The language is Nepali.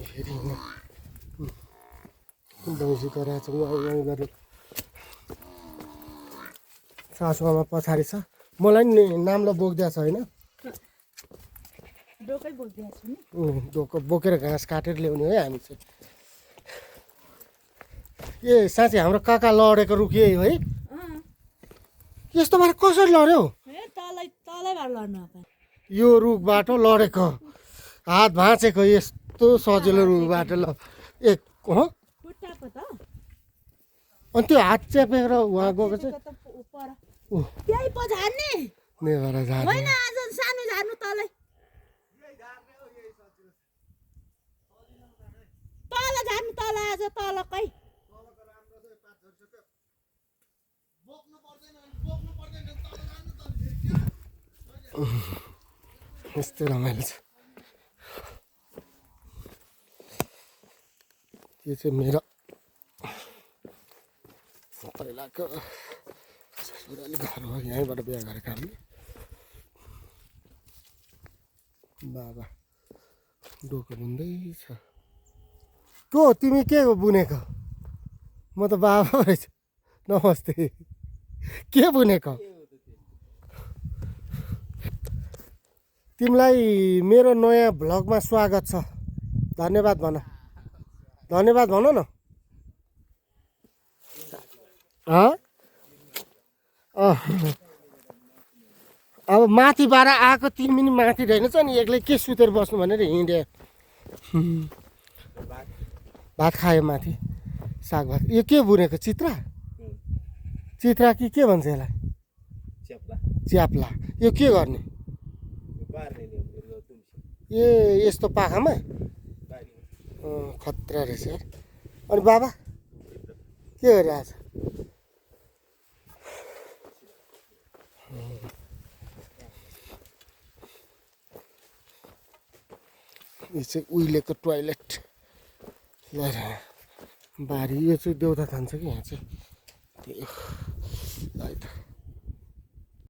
फेरि दौजी गराएको छ उहाँ गरेर सासुआमा पछाडि छ मलाई नि नाम्लो बोक्दिया छ होइन डोकै बोक्दिया छु नि डोको बोकेर घाँस काटेर ल्याउने है हामी चाहिँ ए साँच्चै हाम्रो काका लडेको रुख यही हो है यस्तो भएर कसरी लड्यो तलैबाट लड्नु यो रुखबाट लडेको हात भाँचेको यस्तो सजिलो रुखबाट ल एक हो खुट्टाको त अनि त्यो हात च्यापेर उहाँ गएको चाहिँ त्यही पो झार्ने नेभर झार्ने होइन आज सानो झार्नु तलै तल झार्नु तल आज तलकै यस्तै रमाइलो छ यो चाहिँ मेरो पहिलाको ससुराली घर हो यहीँबाट बिहा गरेको हामीले बाबा डोको बुन्दैछ को तिमी के बुनेको म त बाबा रहेछ नमस्ते के बुनेको तिमीलाई मेरो नयाँ भ्लगमा स्वागत छ धन्यवाद भन न अब माथिबाट आएको तिमी नि माथि रहेनछ नि एक्लै के सुतेर बस्नु भनेर हिँडे भात खायो माथि साग भात यो के बुनेको चित्रा कि के भन्छ यसलाई च्याप्ला यो के गर्ने ए यस्तो पाखामा खतरा रहेछ यार अनि बाबा के गरिरहेछ यो चाहिँ उहिलेको टोइलेट बारी यो चाहिँ देउता थान्छ कि यहाँ चाहिँ त्यही